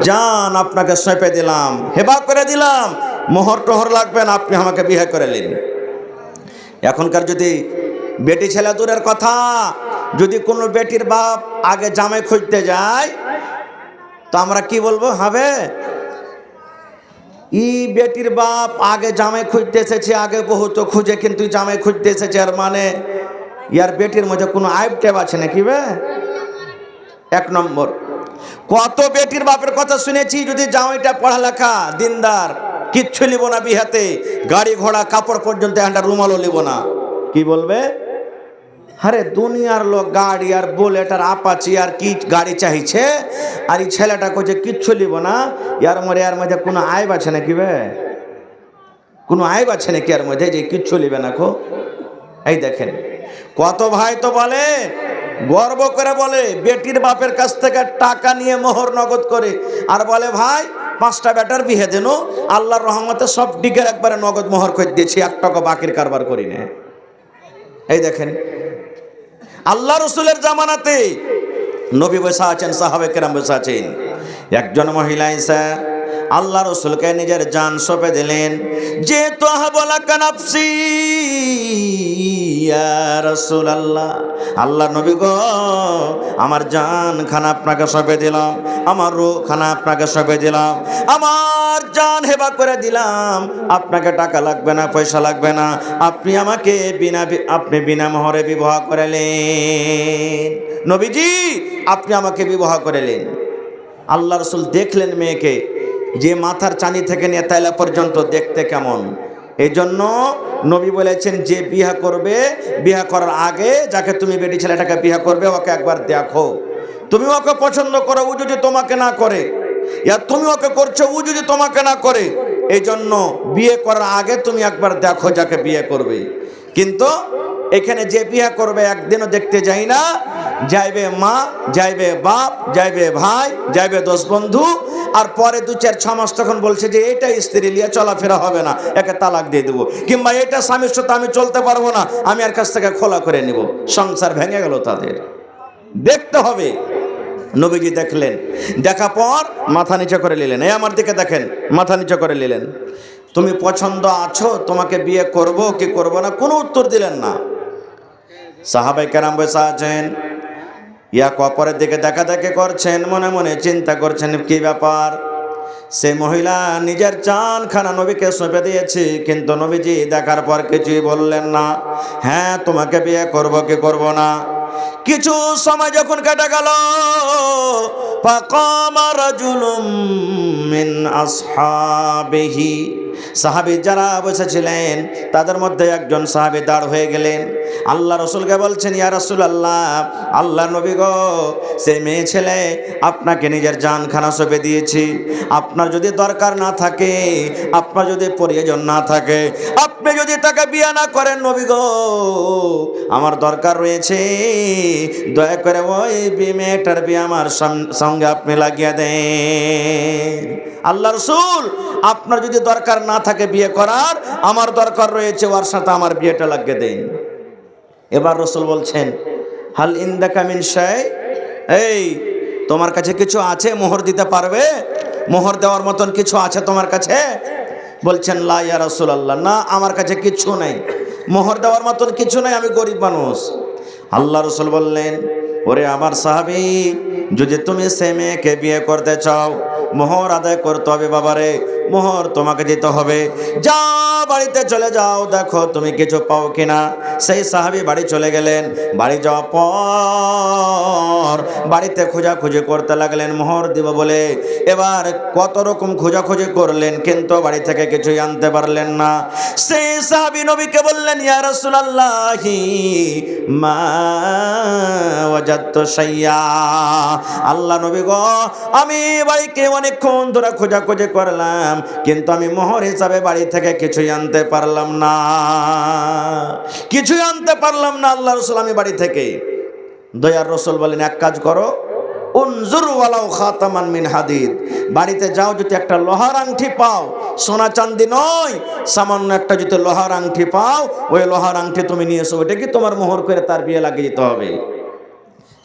জান আপনাকে সঁপে দিলাম, হেবা করে দিলাম, মোহর টোহর লাগবে না, আপনি আমাকে বিয়ে করে নিন। এখনকার যদি বেটি ছেলে দূরের কথা, যদি কোনো বেটির বাপ আগে জামাই খুঁজতে যায় তো আমরা কি বলবো? হবে ই বেটির বাপ আগে জামাই খুঁজতে এসেছে, আগে বহু তো খুঁজে কিন্তু জামাই খুঁজতে এসেছে, আর মানে ইয়ার বেটির মধ্যে কোনো আইব টেব আছে নাকি? বে এক নম্বর, কত বেটির বাপের কথা শুনেছি, যদি জামাইটা পড়ালেখা দিনদার, কিচ্ছু নিব না বিহাতে, গাড়ি ঘোড়া কাপড় পর্যন্ত একটা রুমালও নিব না, কি বলবে? আরে দুনিয়ার লোক গাড়ি আর বুলেট আর আপাচি আর কি গাড়ি চাইছে, আর এই ছেলেটা কইছে কিচ্ছু নিব না, এর মধ্যে কোনো আইব আছে নাকি? বে কোনো আইব আছে নাকি এর মধ্যে যে কিচ্ছু নিবে না? খো এই দেখেন, কত ভাই তো বলে, গর্ব করে বলে, বেটির বাপের কাছ থেকে টাকা নিয়ে মোহর নগদ করে, আর বলে ভাই 5টা বেটার বিয়ে দেন, আল্লাহর রহমতে সব দিকের একবারে নগদ মোহর করে দিয়েছি, 1 টাকা বাকির কারবার করি না। এই দেখেন, আল্লাহ রসুলের জামানাতে নবী বসা আছেন, সাহাবে কেরাম বসা আছেন, একজন মহিলা এসে আল্লাহ রসুলকে নিজের জান সঁপে দিলেন, যে তো বলা কানাফসি ইয়া রাসূলুল্লাহ, আল্লাহ নবী গো, আমার জান খানা আপনাকে সঁপে দিলাম, আমার রূহ খানা আপনাকে সঁপে দিলাম, আমার জান হেবা করে দিলাম, আপনাকে টাকা লাগবে না, পয়সা লাগবে না, আপনি আমাকে বিনা মোহরে বিবাহ করালেন। নবীজি আপনি আমাকে বিবাহ করালেন। আল্লাহ রসুল দেখলেন মেয়েকে, যে মাথার চাঁদি থেকে নিয়ে তাইলা পর্যন্ত দেখতে কেমন, এই জন্য নবী বলেছেন, যে বিয়া করবে, বিয়া করার আগে যাকে তুমি বেটি ছেলেটাকে বিয়া করবে, ওকে একবার দেখো, তুমি ওকে পছন্দ করো, ও যদি তোমাকে না করে, তুমি ওকে করছো, ও যদি তোমাকে না করে, এই জন্য বিয়ে করার আগে তুমি একবার দেখো যাকে বিয়ে করবে। কিন্তু এখানে যে বিয়ে করবে একদিনও দেখতে যাই না, যাইবে মা, যাইবে বাপ, যাইবে ভাই, যাইবে 10 বন্ধু, আর পরে 2-4-6 মাস তখন বলছে যে এটা স্ত্রী লিয়ে চলাফেরা হবে না, একে তালাক দিয়ে দেবো, কিংবা এটা স্বামীর সাথে আমি চলতে পারবো না, আমি আর কাছ থেকে খোলা করে নিব। সংসার ভেঙে গেল তাদের। দেখতে হবে। নবীজি দেখলেন, দেখা পর মাথা নিচে করে নিলেন, এই আমার দিকে দেখেন, মাথা নিচে করে নিলেন, তুমি পছন্দ আছো, তোমাকে বিয়ে করব কি করব না, কোনো উত্তর দিলেন না। সাহাবায়ে কেরাম বসে আছেন, ইয়া অপরের দিকে দেখা দেখে করছেন, মনে মনে চিন্তা করছেন কি ব্যাপার। সে মহিলা নিজের জান খানা নবীকে সঁপে দিয়েছে, কিন্তু নবীজি দেখার পর কিছুই বললেন না, হ্যাঁ তোমাকে বিয়ে করব কি করব না। কিছু সময় যখন কেটে গেল, ফাকামা রাজুলুম মিন আসহাবিহি, সাহাবী যারা বসেছিলেন তাদের মধ্যে একজন সাহাবী দাঁড় হয়ে গেলেন, আল্লাহ রসুলকে বলছেন, ইয়া রাসূলুল্লাহ, আল্লাহ নবী গো, সেই মেয়ে ছেলে আপনাকে নিজের জানখানা সঁপে দিয়েছি, আপনার যদি দরকার না থাকে, আপনার যদি প্রয়োজন না থাকে, আপনি যদি তাকে বিয়ে না করেন, নবী গো আমার দরকার রয়েছে, দয়া করে ওই মেয়েটার বিয়ে আমার সঙ্গে আপনি লাগিয়ে দেন। আল্লাহ রসুল, আপনার যদি দরকার না থাকে বিয়ে করার, আমার দরকার রয়েছে, ওর সাথে আমার বিয়েটা লাগিয়ে দেন। এবার রসুল বলছেন, হাল ইনদাকা মিন শাই, এই তোমার কাছে কিছু আছে মোহর দিতে পারবে? মোহর দেওয়ার মতন কিছু আছে তোমার কাছে? বলছেন, লা ইয়া রাসূলুল্লাহ, না আমার কাছে কিছু নেই, মোহর দেওয়ার মতন কিছু নেই, আমি গরিব মানুষ। আল্লাহ রসুল বললেন, ওরে আমার সাহাবী, যদি তুমি সে মেয়েকে বিয়ে করতে চাও, মোহর আদায় করতে হবে বাবারে, মোহর তোমাকে দিতে হবে। যা বাড়িতে চলে যাও, দেখো তুমি কিছু পাও কিনা। সেই সাহাবী বাড়ি চলে গেলেন। বাড়ি যাওয়ার পর বাড়িতে খোঁজাখুঁজি করতে লাগলেন মোহর দিব বলে। এবার কত রকম খোঁজাখুঁজি করলেন, কিন্তু বাড়ি থেকে কিছুই আনতে পারলেন না। সেই সাহাবী নবীকে বললেন, ইয়া রাসূলুল্লাহি মা ওয়াজাদতু শাইয়া, আল্লাহ নবী গো, আমি বাড়িতে অনেকক্ষণ ধরে খোঁজাখুঁজি করলাম, কিন্তু আমি মোহর হিসাবে বাড়ি থেকে কিছুই আনতে পারলাম না, কিছুই আনতে পারলাম না আল্লাহ রাসূল, আমি বাড়ি থেকে। দয়ার রাসূল বলেন, এক কাজ করো, উনজুর ওয়ালাউ খাতামান মিন হাদিদ, বাড়িতে যাও, যদি একটা লোহার আংটি পাও, সোনা চাঁদি নয়, সামান্য একটা যদি লোহার আংটি পাও, ওই লোহার আংটি তুমি নিয়ে এসো, ওইটা কি তোমার মোহর করে তার বিয়ে লাগিয়ে দিতে হবে।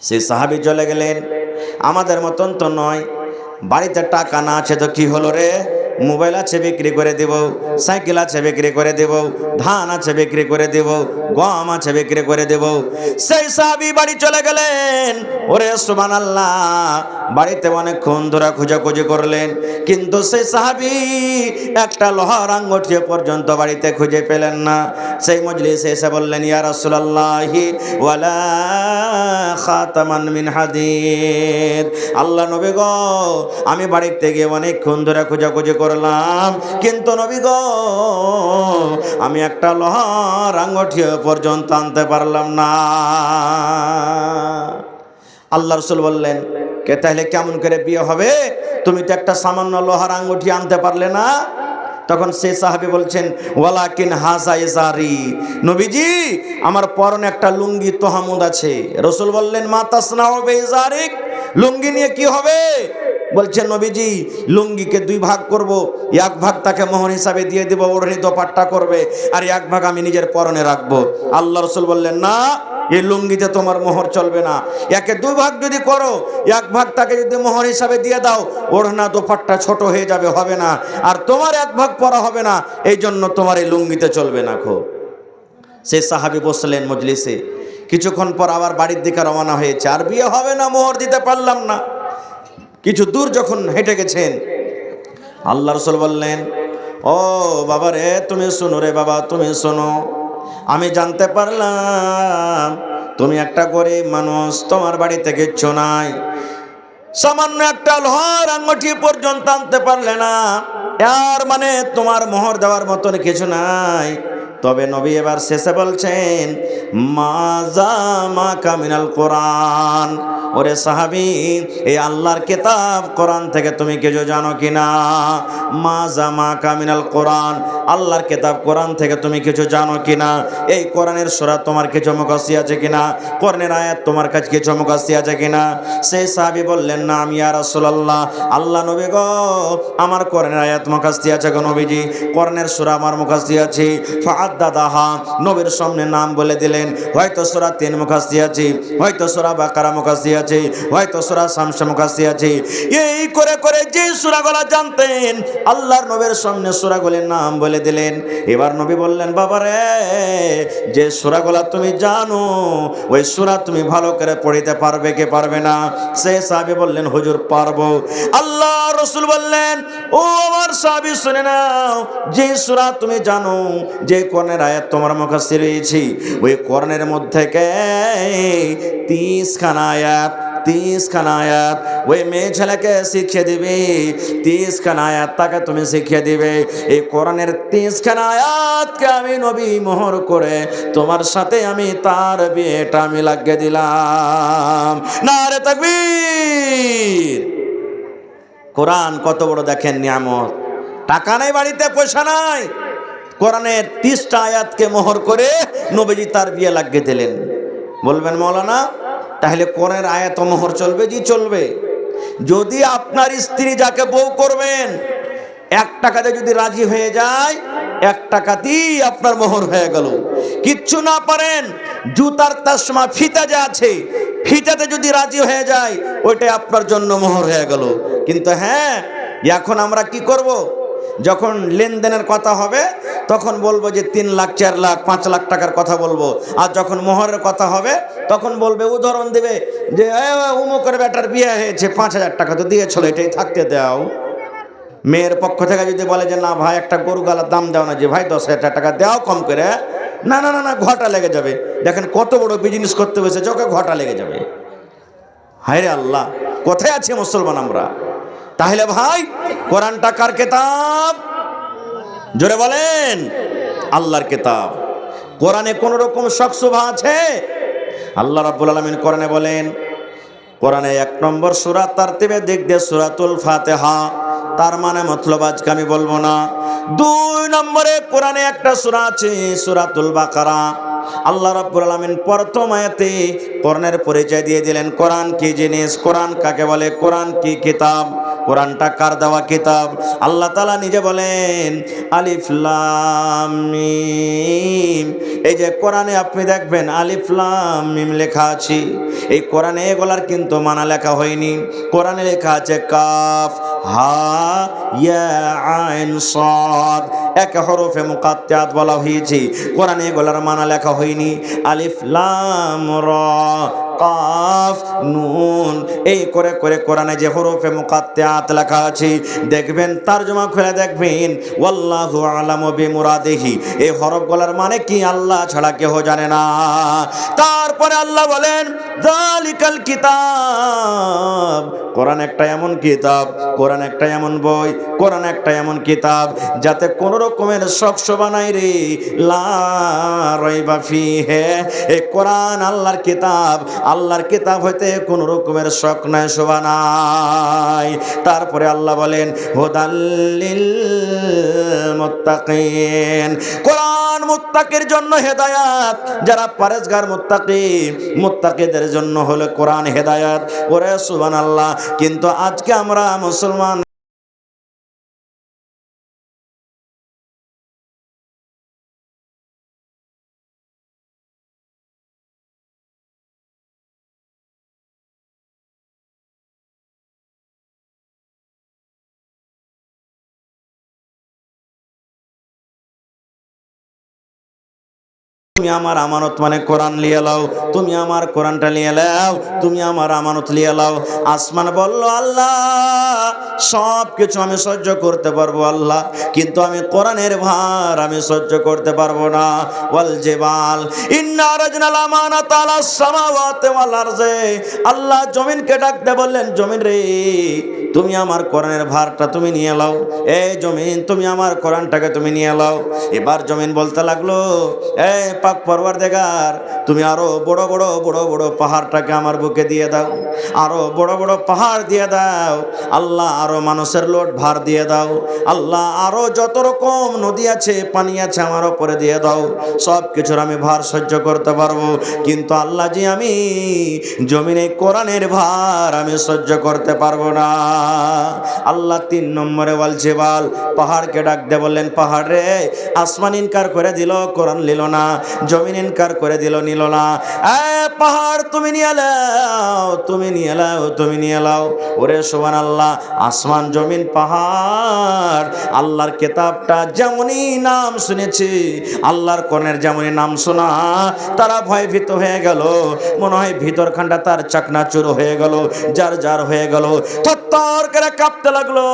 সেই সাহাবী চলে গেলেন। আমাদের মতন তো নয়, বাড়িতে টাকা না আছে তো কি হলো রে, মোবাইল আছে বিক্রি করে দেব, সাইকেল আছে বিক্রি করে দেব, ধান আছে বিক্রি করে দেব, গম আছে বিক্রি করে দেব। সেই সাহাবী বাড়ি চলে গেলেন। ওরে সুবহানাল্লাহ, বাড়িতে অনেকক্ষণ ধরে খোঁজাখুঁজি করলেন, কিন্তু সেই সাহাবী একটা লোহার আঙ্গুঠি পর্যন্ত বাড়িতে খুঁজে পেলেন না। সেই মজলিসে এসে বললেন, ইয়া রাসূলুল্লাহি ওয়ালা খাতামান মিন হাদিদ, আল্লাহ নবী গো, আমি বাড়িতে গিয়ে অনেকক্ষণ ধরে খোঁজাখুঁজি করলাম, কিন্তু নবী গো, আমি একটা লোহার আঙ্গুঠি পর্যন্ত আনতে পারলাম না। আল্লাহ রাসূল বললেন, কে তাহলে কেমন করে বিয়ে হবে, তুমি তো একটা সামান্য লোহার আঙ্গুঠি আনতে পারলে না। তখন সেই সাহাবী বলছেন, ওয়ালাকিন হাযা ইজারি, নবীজি আমার পরনে একটা লুঙ্গি তোহামুদ আছে। রাসূল বললেন, মা তাসনাউ বিইজারিক, লুঙ্গি নিয়ে কি হবে? বলছেন, নবীজি লুঙ্গিকে দুই ভাগ করব, এক ভাগ তাকে মোহর হিসাবে দিয়ে দেব, ওড়নি দোপাট্টা করবে, আর এক ভাগ আমি নিজের পরনে রাখবো। আল্লাহ রাসূল বললেন, না, এই লুঙ্গিতে তোমার মোহর চলবে না। একে দুই ভাগ যদি করো, এক ভাগ তাকে যদি মোহর হিসাবে দিয়ে দাও, ওড়না দোপাট্টা ছোট হয়ে যাবে, হবে না, আর তোমার এক ভাগ পরা হবে না, এই জন্য তোমার এই লুঙ্গিতে চলবে না। সেই সাহাবী বসলেন মজলিসে। কিছুক্ষণ পর আবার বাড়ির দিকে রওনা হয়েছে, আর বিয়ে হবে না, মোহর দিতে পারলাম না। কিছু দূর যখন হেঁটে গেছেন, আল্লাহ রাসূল বললেন, ও বাবা রে, তুমি শোনো রে বাবা, তুমি শোনো, আমি জানতে পারলাম তুমি একটা গরিব মানুষ, তোমার বাড়িতে কিচ্ছু নাই, সামান্য একটা লোহার আঙ্গুঠি পর্যন্ত আনতে পারলে না, আর মানে তোমার মোহর দেওয়ার মতন কিছু নাই। তবে নবী এবার শেষে বলছেন, মাজা মাকা মিনাল কোরআন, ওরে সাহাবী, এই আল্লাহর কিতাব কোরআন থেকে তুমি কিছু জানো কিনা? মাজা মাকা মিনাল কোরআন, আল্লাহর কিতাব কোরআন থেকে তুমি কিছু জানো কিনা? এই কোরআনের সূরা তোমার কিছু মুখস্থ আছে কিনা? কোরআনের আয়াত তোমার কাছে কিছু মুখস্থ আছে কিনা? সেই সাহাবী বললেন, না আমি ইয়া রাসূলুল্লাহ, আল্লাহ নবী গো, আমার কোরআনের আয়াত মুখস্থ আছে গো নবীজি, কোরআনের সূরা আমার মুখস্থ আছে। ফাআদ্দাদাহা, নবীর সামনে নাম বলে দিলেন, হয়তো সূরা 3 মুখস্থ আছে, হয়তো সূরা বাকারা মুখস্থ আছে, হয়তো সূরা শামস মুখস্থ আছে। এই করে করে যে সূরাগুলো জানতেন, আল্লাহর নবীর সামনে সূরাগুলোর নাম বলে দিলেন। এবার নবী বললেন, বাবা রে, যে সূরাগুলো তুমি জানো, ওই সূরা তুমি ভালো করে পড়িতে পারবে কি পারবে না? সেই সাহাবী বললেন, হুজুর পারবো। আল্লাহ রাসূল বললেন, ও আমার সাহাবী শুনে নাও, যে সূরা তুমি জানো, যে কোরআনের আয়াত তোমার মুখস্থ রয়েছে, ওই কোরআনের মধ্যে 30 খানা আয়াত, 30 খানা আয়াত ওই মেয়ে ছেলেকে শিখিয়ে দিবে, 30 খানা আয়াত তাকে তুমি শিখিয়ে দিবে। এই কোরআনের 30 খানা আয়াতকে আমি নবী মোহর করে তোমার সাথে আমি তার বিয়েটা আমি লাগিয়ে দিলাম। নারে তাকবীর! কোরআন কত বড় দেখেন নিয়ামত। টাকা নাই বাড়িতে, পয়সা নাই, কোরআনের 30টা আয়াতকে মোহর করে নবীজি তার বিয়ে লাগিয়ে দিলেন। বলবেন মৌলানা, তাহলে কোরআনের আয়াত মোহর চলবে? জি চলবে। যদি আপনার স্ত্রী যাকে বউ করবেন 1 টাকাতে যদি রাজি হয়ে যায়, 1 টাকাতেই আপনার মোহর হয়ে গেল। কিচ্ছু না পারেন, জুতার তাসমা ফিতা যা আছে, ফিতাতে যদি রাজি হয়ে যায়, ওইটাই আপনার জন্য মোহর হয়ে গেল। কিন্তু হ্যাঁ, এখন আমরা কি করব? যখন লেনদেনের কথা হবে তখন বলবো যে 3 লাখ 4 লাখ 5 লাখ টাকার কথা বলবো, আর যখন মোহরের কথা হবে তখন বলবে, উদাহরণ দেবে যে অমুকের বেটার বিয়ে হয়েছে, 5,000 টাকা তো দিয়েছিল, এটাই থাকতে দাও। মেয়ের পক্ষ থেকে যদি বলে যে না ভাই, একটা গরু গালার দাম দাও না, যে ভাই 10,000 টাকা দাও কম করে, না না না না, ঘটা লেগে যাবে। দেখেন কত বড় বিজনেস করতে বসেছে, ওকে ঘটা লেগে যাবে। হায় রে আল্লাহ, কোথায় আছে মুসলমান আমরা? তাহলে ভাই, কোরআনটা কার কিতাব? জোরে বলেন, আল্লাহর কিতাব। কোরআনে কোন রকম শক শুভা আছে? আল্লাহ রাব্বুল আলামিন কোরআনে বলেন, কোরআনে 1 নম্বর সূরা তারতিবে দিক দিয়ে সূরাতুল ফাতিহা, তার মানে মতলব আজকে আমি বলবো না। 2 নম্বরে কোরআনে একটা সূরা আছে, সূরাতুল বাকারা। আল্লাহ রাব্বুল আলামিন প্রথম আয়াতে কোরআনের পরিচয় দিয়ে দিলেন, কোরআন কি জিনিস, কোরআন কাকে বলে, কোরআন কি কিতাব। কোরআনটা কার দেওয়া কিতাব? আল্লাহ তাআলা নিজে বলেন আলিফ লাম মিম। এই যে কোরআনে আপনি দেখবেন আলিফ লাম মিম লেখা আছে, এই কোরআনে এগুলার কিন্তু মানা লেখা হয়নি। কোরআনে লেখা আছে কাফ হা ইয়া আইন সাদ, এক হরফে মুকাত্তাত বলা হয়েছে। কোরআনে এগুলার মানা লেখা হয়নি। আলিফ লাম র কাফ নুন, এই করে করে কোরআনে যে হরফে মুকাত্তাত লেখা আছে, দেখবেন তারজমা খুলে দেখবেন ওয়াল্লাহু আলামু বিমুরাদিহি, এই হরফগুলোর মানে কি আল্লাহ ছাড়া কেউ জানে না। তারপরে আল্লাহ বলেন যালিকাল কিতাব, কোরআন একটা এমন কিতাব, কোরআন একটা এমন বই, কোরআন একটা এমন কিতাব যাতে কোনো রকমের শক শোভা নাই রে, লা রাইবা ফিহি। এই কোরআন আল্লাহর কিতাব, আল্লাহর কিতাব হইতে কোনো রকমের শক নাই, শোভা নাই। তারপরে আল্লাহ বলেন হুদাল্লিল মুত্তাকিন, কোরআন মুত্তাকির জন্য হেদায়াত, যারা পরেজগার মুত্তাকি, মুত্তাকিদের জন্য হলো কোরআন হেদায়াত। ওরে সুবহানাল্লাহ। কিন্তু আজকে আমরা মুসলমান তুমি আমার আমানত মানে কোরআন লিয়ে লাও, তুমি আমার কোরআনটা লিয়ে লাও, তুমি আমার আমানত লিয়ে লাও। আসমান বলল আল্লাহ সব কিছু আমি সহ্য করতে পারবো আল্লাহ, কিন্তু আমি কোরআনের ভার আমি সহ্য করতে পারবো না। ওয়াল জিবাল ইন্না রাজনাল আমানাতা আলাস সামাওয়াতি ওয়াল আরজি, আল্লাহ জমিনকে ডাকতে বললেন জমিন রে তুমি আমার কোরআনের ভারটা তুমি নিয়ে লাও, এই জমিন তুমি আমার কোরআনটাকে তুমি নিয়ে লাও। এবার জমিন বলতে লাগলো এই পাক পরওয়ারদিগার তুমি আরো বড় বড় বড় বড় পাহাড়টাকে আমার বুকে দিয়ে দাও, আরো বড় বড় পাহাড় দিয়ে দাও আল্লাহ, আরো মানুষের লোড ভার দিয়ে দাও আল্লাহ, আরো যত রকম নদী আছে পানি আছে আমার উপরে দিয়ে দাও, সব কিছুর আমি ভার সহ্য করতে পারবো। কিন্তু আল্লাহ জি আমি জমিনে কোরআনের ভার আমি সহ্য করতে পারবো না। আল্লাহ ৩ নম্বরে ওয়াল জিবাল, পাহাড়কে ডাক দিয়ে বললেন পাহাড় রে, আসমান ইনকার করে দিল কোরআন নিল না, জমিন ইনকার করে দিল নিল না, পাহাড় তুমি নিয়ে লাও, তুমি নিয়ে লাও, তুমি নিয়ে লাও। ওরে সুবহানাল্লাহ, আসমান জমিন পাহাড় আল্লাহর কিতাবটা যেমনই নাম শুনেছি, আল্লাহর কোরআনের যেমনই নাম শোনা, তারা ভয়ভীত হয়ে গেল, মনে হয় ভিতরখানটা তার চাকনাচুর হয়ে গেল, যার যার হয়ে গেল, থরথর করে কাঁপতে লাগলো।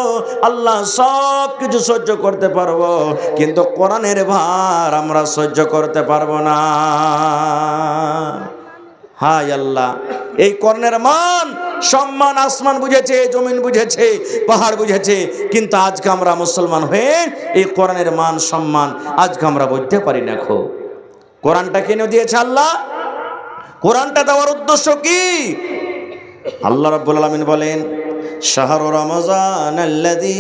আল্লাহ সব কিছু সহ্য করতে পারবো, কিন্তু কোরআনের ভার আমরা সহ্য করতে পারবো না। হায় আল্লাহ, এই কোরআনের মান সম্মান আসমান বুঝেছে, জমিন বুঝেছে, পাহাড় বুঝেছে, কিন্তু আজকে আমরা মুসলমান হয়ে এই কোরআনের মান সম্মান আজকে আমরা বুঝতে পারি না। কোরআনটা কেন দিয়েছে আল্লাহ? কোরআনটা দেওয়ার উদ্দেশ্য কি? আল্লাহ রাব্বুল আলামিন বলেন শাহরু রমজান আল্লাযী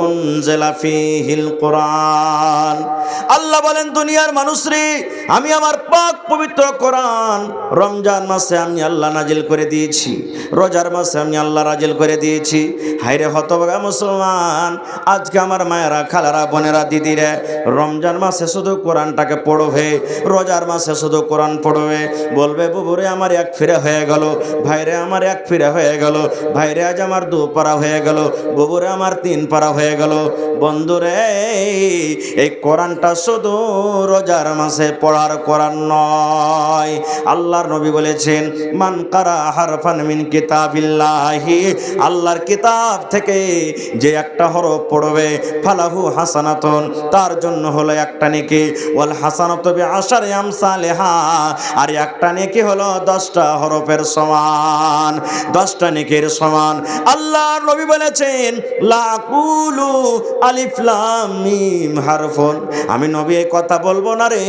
উনজিলা ফীহিল কোরআন। আল্লাহ বলেন দুনিয়ার মানুষরে আমি আমার পাক পবিত্র কোরআন রমজান মাসে আমি আল্লাহ নাজিল করে দিয়েছি, রোজার মাসে আমি আল্লাহ নাজিল করে দিয়েছি। হায়রে হতভাগা মুসলমান, আজকে আমার মায়েরা, খালারা, বোনেরা, দিদিরা রমজান মাসে শুধু কোরআনটাকে পড়বে, রোজার মাসে শুধু কোরআন পড়বে, বলবে বুবুরে আমার এক ফিরে হয়ে গেল, ভাইরে আমার এক ফিরে হয়ে গেল, ভাইরে আজ আমার 2 পারা হয়ে গেল, বুবুরে আমার 3 পারা হয়ে গেল। বন্ধুরে এই কোরআনটা শুধু রোজার মাসে পড়ার কোরআন নয়। আল্লাহর নবী বলেছেন মান কারা হারফান মিন কিতাবিল্লাহি, আল্লাহর কিতাব থেকে যে একটা হরফ পড়বে ফালাহু হাসানাতুন, তার জন্য হলো একটা নেকি, ওয়াল হাসানাতু বিআশারি আমসালিহা, আর একটা নেকি হলো 10টা হরফের সমান, 10টা নেকির সমান। আল্লাহর নবী বলেছেন লা কুলু আলিফ লাম মিম হারফুন, আমি নবী এই কথা বলবো না রে,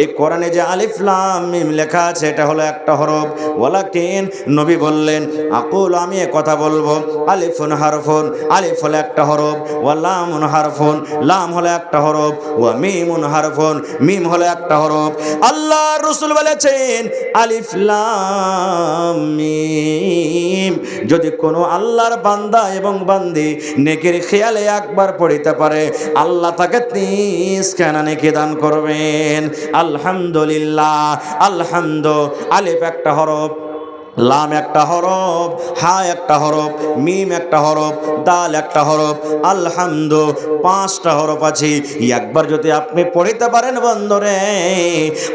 এই কোরআনে যে আলিফ লাম মিম লেখা আছে এটা হলো একটা হরফ। ওয়ালাকিন নবী বললেন আকুল, আমি এই কথা বলবো আলিফুন হারফুন, আলিফ হলো একটা হরফ, ওয়া লামুন হারফুন, লাম হলো একটা হরফ, ওয়া মিমুন হারফুন, মিম হলো একটা হরফ। আল্লাহ রাসূল বলেছেন আলিফ লাম মিম যদি কোনো আল্লাহর বান্দা এবং বান্দি নেকির খেয়ালে একবার পড়িতে পারে, আল্লাহ তাকে 30 খানা নেকি দান করবেন। আলহামদুলিল্লাহ, আলহামদু, আলিফ একটা হরফ, লাম একটা হরফ, হা একটা হরফ, মিম একটা হরফ, দাল একটা হরফ, আলহামদু 5টা হরফ আছে। একবার যদি আপনি পড়িতে পারেন বন্ধুরে,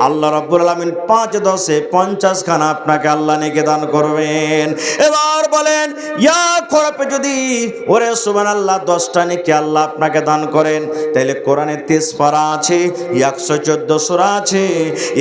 আল্লাহ রাব্বুল আলামিন 5 10 50 খানা আপনাকে আল্লাহ নেকি দান করবেন। এবার বলেন ইয়া হরফে যদি ওরে সুবহানাল্লাহ 10টা নেকি আল্লাহ আপনাকে দান করেন, তাহলে কোরআনে 30 পারা আছে, 114 সূরা আছে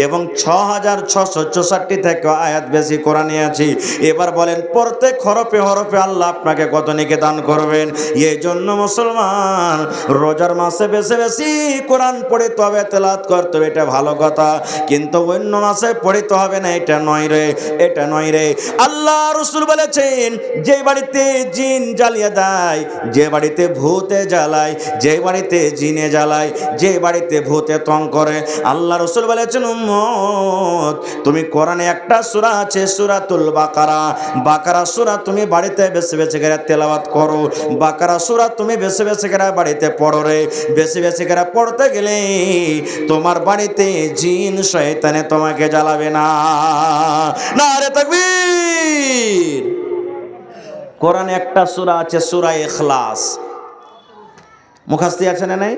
এবং 6664 থেকে আয়াত বেশি কোরআনে আছে। এবার বলেন প্রত্যেক হরফে হরফে আল্লাহ আপনাকে কত নেকি দান করবেন। এই জন্য মুসলমান রোজার মাসে বেশি বেশি কোরআন পড়িতে হবে, তেলাওয়াত করতে হবে, এটা ভালো কথা, কিন্তু অন্য মাসে পড়িতে হবে না, এটা নয় রে, এটা নয় রে। আল্লাহ রাসূল বলেছেন যে বাড়িতে জিন জ্বালিয়ে দেয়, যে বাড়িতে ভূতে জ্বালায়, যে বাড়িতে জিনে জ্বালায়, যে বাড়িতে ভূতে তং করে, আল্লাহ রাসূল বলেছেন উম্মত তুমি কোরআনে একটা সূরা আছে সূরাতুল বাকারা, বাকারা সূরা তুমি বাড়িতে বেশি বেশি করে তেলাওয়াত করো, বাকারা সূরা তুমি বেশি বেশি করে বাড়িতে পড়ো রে। বেশি বেশি করে পড়তে গেলে তোমার বাড়িতে জিন শয়তানে তোমাকে জ্বালাবে না। নারে তাকবীর। কোরআনে একটা সূরা আছে সূরা ইখলাস, মুখস্থ আছে না নাই?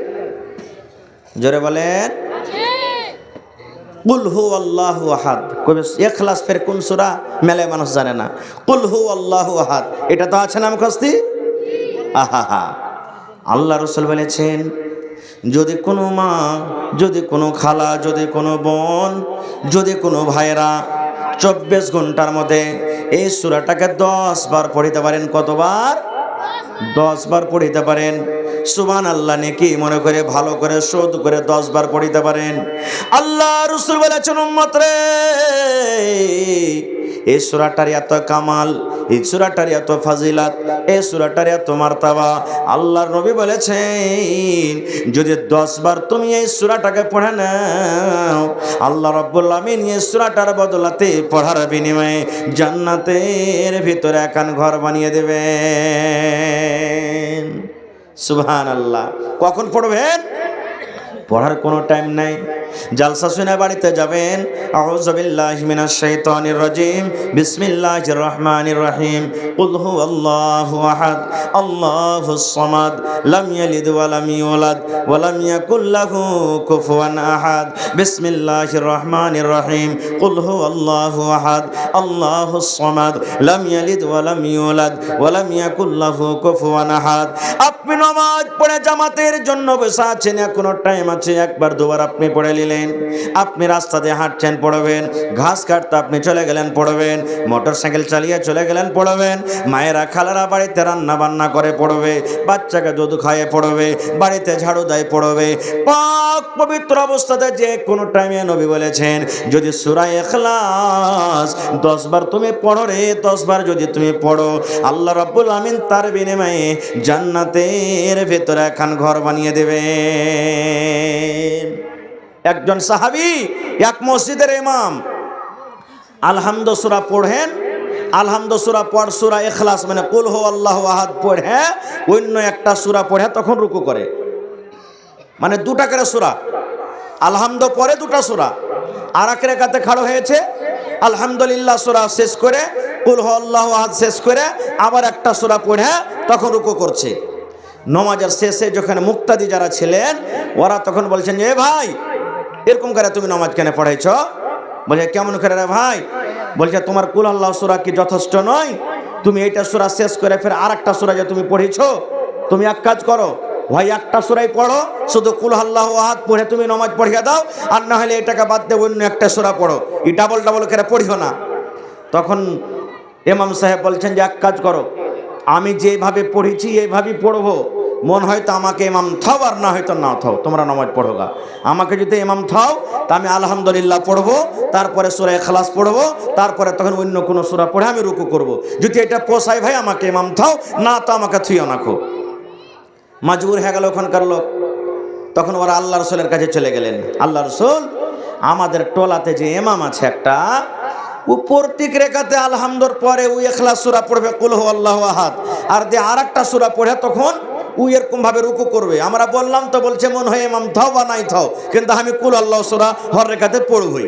জোরে বলেন কুল হু আল্লাহু আহাদ। কবে ইখলাস ফের কোন সূরা মেলে মানুষ জানে না। কুল হু আল্লাহু আহাদ এটা তো আছে না মুখস্থি। আহা, আল্লাহ রাসূল বলেছেন যদি কোনো মা, যদি কোনো খালা, যদি কোনো বোন, যদি কোনো ভাইরা 24 ঘন্টার মধ্যে এই সূরাটাকে 10 বার পড়িতে পারেন, কতবার? 10 বার পড়িতে পারেন, সুবহানাল্লাহ নেকি মনে করে ভালো করে শোধ করে 10 বার পড়িতে পারেন। আল্লাহ রাসূল বলেছেন উম্মত রে, এই সূরাটার এত কামাল, এই সূরাটার এত ফাজিলাত, এই সূরাটার এত মার্তাবা। আল্লাহর নবী বলেছেন যদি 10 বার তুমি এই সূরাটাকে পড়ে নাও, আল্লাহ রাব্বুল আমিন এই সূরাটার বদলাতে পড়ার বিনিময়ে জান্নাতের ভিতরে একান ঘর বানিয়ে দেবেন। সুবহানাল্লাহ। কখন পড়বেন? পড়ার কোনো টাইম নাই। জালসা শুনে বাড়িতে যাবেন, আউযু বিল্লাহি মিনাশ শাইতানির রাজিম, বিসমিল্লাহির রহমানির রহিম, কুল হুয়াল্লাহু আহাদ, আল্লাহুস সামাদ, লাম ইয়ালিদ ওয়া লাম ইউলাদ ওয়া লাম ইয়াকুল লাহু কুফুয়ান আহাদ, বিসমিল্লাহির রহমানির রহিম, কুল হুয়াল্লাহু আহাদ, আল্লাহুস সামাদ, লাম ইয়ালিদ ওয়া লাম ইউলাদ ওয়া লাম ইয়াকুল লাহু কুফুয়ান আহাদ। আপনি নামাজ পড়ে জামাতের জন্য বসে আছেন, এখনো টাইম আছে, একবার দুবার আপনি পড়ে নিলেন। আপনি রাস্তা দিয়ে হাঁটছেন পড়বেন, ঘাস কাটতে আপনি চলে গেলেন পড়বেন, মোটরসাইকেল চালিয়ে চলে গেলেন পড়বেন, মায়েরা খালারা বাড়িতে রান্না বান্না করে পড়বে, বাচ্চাকে দুধ খাইয়ে পড়বে, বাড়িতে ঝাড়ু দেয় পড়বে, পাক পবিত্র অবস্থাতে যে কোনো টাইমে নবী বলেছেন যদি সূরা ইখলাস 10 বার তুমি পড়ো রে, 10 বার যদি তুমি পড়ো, আল্লাহ রাব্বুল আমিন তার বিনিময়ে জান্নাতের ভেতরে একখান ঘর বানিয়ে দেবেন। একজন সাহাবী এক মসজিদের ইমাম আলহামদু সূরা পড়েন, আলহামদু সূরা পড় সূরা ইখলাস মানে কুল হু আল্লাহু আহাদ পড়ে অন্য একটা সূরা পড়ে তখন রুকু করে, মানে দুটা করে সূরা, আলহামদু পরে দুটা সূরা, আর এক রাকাতে খাড়া হয়েছে আলহামদুলিল্লাহ সূরা শেষ করে কুল হু আল্লাহু আহাদ শেষ করে আবার একটা সূরা পড়ে তখন রুকু করছে। নামাজের শেষে যখন মুক্তাদি যারা ছিলেন ওরা তখন বলছেন এ ভাই এরকম করে তুমি নামাজ কেন পড়াইছ? বলছে কেমন করে রে ভাই? বলছে তোমার কুল আল্লাহ সূরা কি যথেষ্ট নয়? তুমি এইটা সূরা শেষ করে ফের আর একটা সূরা যে তুমি পড়েছো, তুমি এক কাজ করো ভাই একটা সূরাই পড়ো, শুধু কুল আল্লাহু আহাদ পড়ে তুমি নামাজ পড়িয়ে দাও, আর না হলে এটাকে বাদ দিয়ে অন্য একটা সূরা পড়ো, এই ডাবল ডাবল করে পড়িও না। তখন ইমাম সাহেব বলছেন যে এক কাজ করো, আমি যেভাবে পড়েছি এইভাবেই পড়বো, মন হয়তো আমাকে ইমাম থাও আর না হয়তো না থাও, তোমরা নামাজ পড়ো গা। আমাকে যদি ইমাম থাও তা আমি আলহামদুলিল্লাহ পড়বো, তারপরে সূরা ইখলাস পড়বো, তারপরে তখন অন্য কোনো সূরা পড়ে আমি রুকু করব। যদি এটা পোষায় ভাই আমাকে ইমাম থাও, না তো আমাকে থুইও না খো। মাজবুর হয়ে গেল ওখানকার লোক। তখন ওরা আল্লাহ রসুলের কাছে চলে গেলেন, আল্লাহ রসুল আমাদের টোলাতে যে ইমাম আছে একটা, ও প্রত্যেক রেখাতে আলহামদুর পরে ও ইখলাস সূরা পড়বে, কুল হু আল্লাহু আহাদ, আর যে আরেকটা সূরা পড়ে তখন ও এরকম ভাবে রুকু করবে। আমরা বললাম তো বলছে মন হয় ইমাম থাও বা নাই থাও, কিন্তু আমি কুল আল্লাহ সূরা হর রেখাতে পড়বই।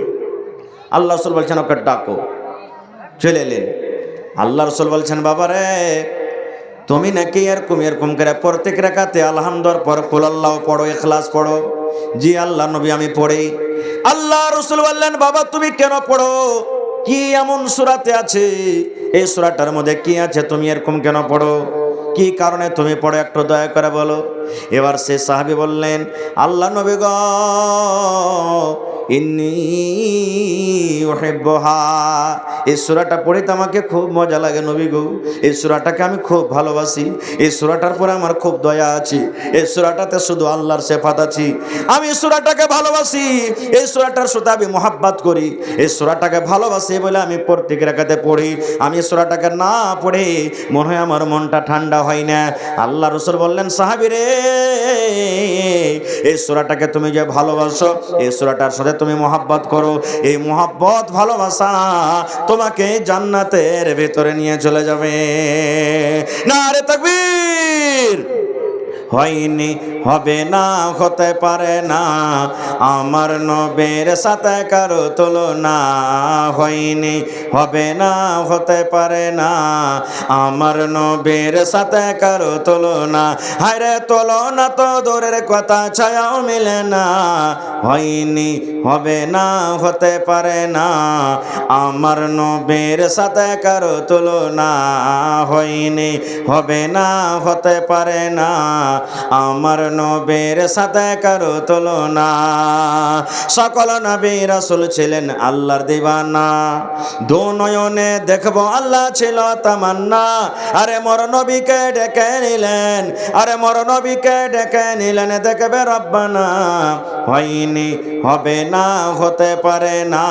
আল্লাহ রসুল বলছেন ওকে ডাকো। চলে এলেন। আল্লাহ রসুল বলছেন বাবা রে, তুমি নাকি এরকম করে প্রত্যেক রেখাতে আলহামদুর পর কুল আল্লাহ পড়ো, ইখলাস পড়ো? জি আল্লাহ নবী আমি পড়ি। আল্লাহ রসুল বললেন বাবা তুমি কেন পড়ো? কি এমন সূরাতে আছে, এই সূরাটার মধ্যে কি আছে তুমি এরকম কেন পড়ো? কি কারণে তুমি পড়ো একটু দয়া করে বলো। এবার সে সাহাবী বললেন আল্লাহ নবী গো, ইন্নী উহিব্বুহা, এই সূরাটা পড়িতে আমাকে খুব মজা লাগে নবী গো, এই সূরাটাকে আমি খুব ভালোবাসি, এই সূরাটার পরে আমার খুব দয়া আছে, এই সূরাটাতে শুধু আল্লাহর সিফাত আছে, আমি এই সূরাটাকে ভালোবাসি, এই সূরাটার সাথে আমি মুহাব্বত করি, এই সূরাটাকে ভালোবাসি বলে আমি প্রত্যেক রাকাতে পড়ি। আমি এই সূরাটাকে না পড়ে মনে হয় আমার মনটা ঠান্ডা হয় না। আল্লাহ রাসূল বললেন সাহাবী রে, এই সূরাটাকে তুমি যে ভালোবাসো, এই সূরাটার সাথে তুমি মুহাব্বত করো, এই মুহাব্বত ভালোবাসা তোমাকে জান্নাতের ভেতরে নিয়ে চলে যাবে। নারে তাকবীর। হয়নি, হবে না, হতে পারে না, আমার নবীর সাথে কারো তুলনা। হয়নি, হবে না, হতে পারে না, আমার নবীর সাথে কারো তুলনা। হায়রে তুলনা তো দূরের কথা, ছায়াও মিলে না। হয়নি, হবে না, হতে পারে না, আমার নবীর সাথে কারো তুলনা। হয়নি, হবে না, হতে পারে না, আমার নবীর সাথে কারো তুলনা। সকল নবী রাসূল ছিলেন আল্লাহর দিওয়ানা, দু নয়নে দেখবো আল্লাহ ছিল তামান্না। আরে মোর নবীকে ডেকে নিলেন, আরে মোর নবীকে ডেকে নিলেন দেখবে রব্বানা। হয়নি, হবে না, হতে পারে না,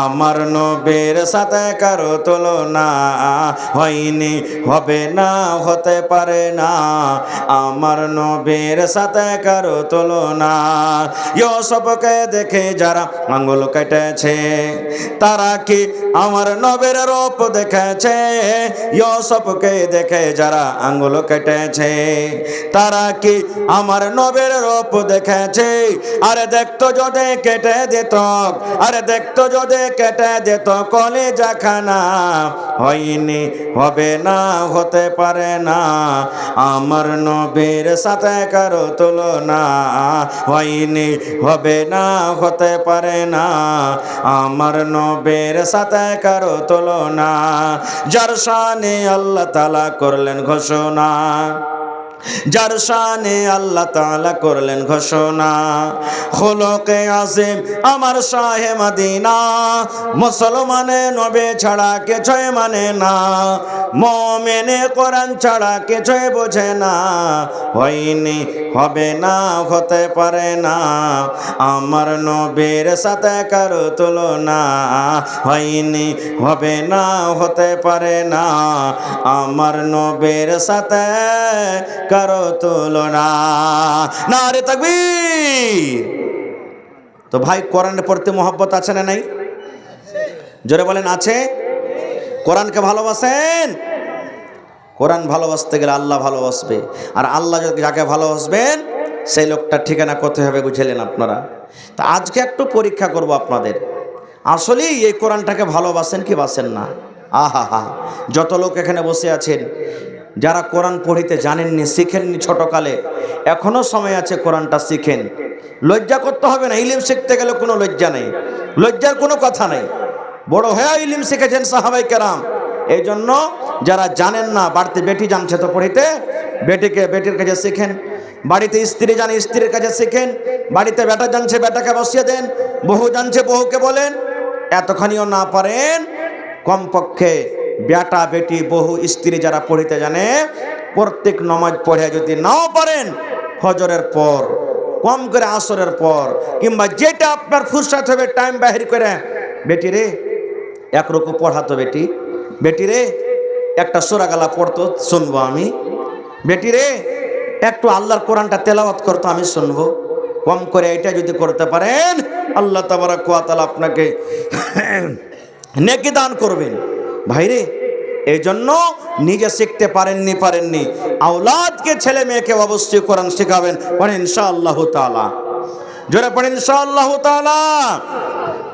আমার নবীর সাথে কারো তুলনা। হয়নি, হবে না, হতে পারে না, আমার নবীর সাথে কারো তুলনা। ইউসুফকে দেখে যারা আঙ্গুল কেটেছে, তারা কি আমার নবীর রূপ দেখেছে? ইউসুফকে দেখে যারা আঙ্গুল কেটেছে, তারা কি আমার নবীর রূপ দেখেছে? আরে দেখতো যদি কেটে দিত, আরে দেখতো যদি কেটে দিত কলিজা খানা। হয়নি, হবে না, হতে পারে না, আমার নবীর সাথে কারো তুলনা। হয়নি, হবে না, হতে পারে না, আমার নবীর সাথে কারো তুলনা। যার শানে আল্লাহ তাআলা করলেন ঘোষণা, যার শানে আল্লাহ তাআলা করলেন ঘোষণা। খুলুকে আজিম আমার শাহে মদিনা, মুসলমানে নবী ছাড়া কিছুই মানে না, মুমিনে কোরআন ছাড়া কিছুই বোঝে না। হয়নি, হবে না, হতে পারে না, আমার নবীর সাথে কারো তুলনা। হয়নি, হবে না, হতে পারে না, আমার নবীর সাথে কারো তুলনা। নারে তাকবীর। তো ভাই কোরআন পড়তে মহব্বত আছে না নাই? জোরে বলেন আছে? কোরআনকে ভালোবাসেন? কোরআন ভালোবাসতে গেলে আল্লাহ ভালোবাসবে, আর আল্লাহ যাকে ভালোবাসবেন সেই লোকটার ঠিকানা কোথায় হবে বুঝলেন আপনারা? তা আজকে একটু পরীক্ষা করব আপনাদের, আসলেই এই কোরআনটাকে ভালোবাসেন কি বাসেন না? আহা হা, যত লোক এখানে বসে আছেন যারা কোরআন পড়িতে জানেননি, শিখেননি ছোটকালে, এখনো সময় আছে, কোরআনটা শিখেন। লজ্জা করতে হবে না, ইলম শিখতে গেলে কোনো লজ্জা নেই, লজ্জার কোনো কথা নেই। বড় হয়ে ইলম শিখেছেন সাহাবায়ে কেরাম। এই জন্য যারা জানেন না, বাড়িতে বেটি জানছে তো পড়িতে, বেটির কাছে শিখেন। বাড়িতে স্ত্রী জানে, স্ত্রীর কাছে শিখেন। বাড়িতে বেটা জানছে, বেটাকে বসিয়ে দেন। বহু জানছে, বহুকে বলেন। এতখানিও না পারেন, কমপক্ষে বেটা বেটি বহু স্ত্রী যারা পড়িতে জানে প্রত্যেক নামাজ পড়ে যদি নাও পারেন ফজরের পর, কম করে আসরের পর, কিংবা যেটা আপনার ফুরসত হবে টাইম বাহির করে, বেটি রে এক রকম পড়াতো, বেটি রে একটা সূরা গালা পড়তো শুনবো আমি, বেটি রে একটু আল্লাহর কোরআনটা তেলাওয়াত করতো আমি শুনবো। কম করে এটা যদি করতে পারেন আল্লাহ তাবারক ওয়া তাআলা আপনাকে নেকি দান করবেন। ভাইরে এই জন্য নিজে শিখতে পারেননি, আওলাদকে ছেলে মেয়েকে অবশ্যই কোরআন শেখাবেন। পড়েন ইনশাআল্লাহ তাআলা, জোরে পড়েন ইনশাআল্লাহ তাআলা।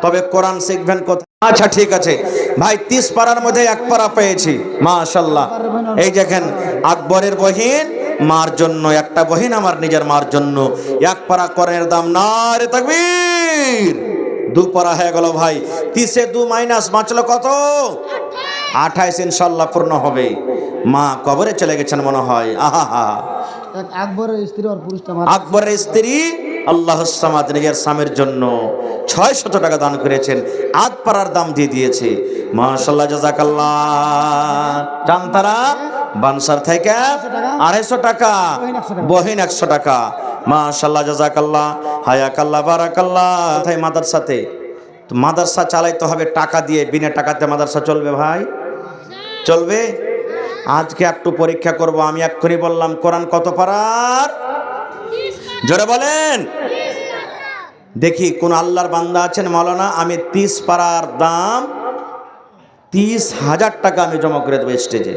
তবে কোরআন শিখবেন কোথায়? আচ্ছা ঠিক আছে ভাই, 30 পারার মধ্যে 1 পারা পেয়েছি, মাশাআল্লাহ। এই দেখেন আকবরের বহিন মার জন্য, একটা বহিন আমার নিজের মার জন্য 1 পারা কোরআনের দাম, নারে তাকবীর। 2 পারা হয়ে গেল ভাই, 30 2 মাইনাস বাঁচলো কত? 28 ইনশাআল্লাহ পূর্ণ হবে। মা কবরে চলে গেছেন মনে হয়। আহা, আকবরের স্ত্রী আর পুরুষটা, আকবরের স্ত্রী আল্লাহুস সামাদ নিজের স্বামীর জন্য 600 টাকা দান করেছেন, 8 পারার দাম দিয়ে দিয়েছে। মাশাআল্লাহ, জাযাকাল্লাহ। চান্তারা বানসার থেকে 250 টাকা, বহিন 100 টাকা। মাশাআল্লাহ, জাযাকাল্লাহ, হায়াকাল্লাহ, বারাকাল্লাহ। তাই মাদ্রাসাতে, তো মাদ্রাসা চালাইতে হবে টাকা দিয়ে, বিনা টাকাতে মাদ্রাসা চলবে ভাই? চলবে? আজকে একটু পরীক্ষা করব আমি। এক্ষুনি বললাম কোরআন কত পারার? জোরে বলেন। দেখি কোন আল্লাহর বান্দা আছেন, মাওলানা আমি 30 পারার দাম 30,000 টাকা আমি জমা করে দেবো স্টেজে।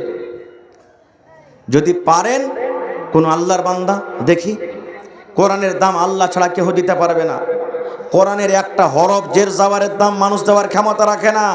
যদি পারেন কোন আল্লাহর বান্দা, দেখি। কোরআনের দাম আল্লাহ ছাড়া কেউ দিতে পারবে না। কোরআনের একটা হরফ জের জাবারের দাম মানুষ দেওয়ার ক্ষমতা রাখে না।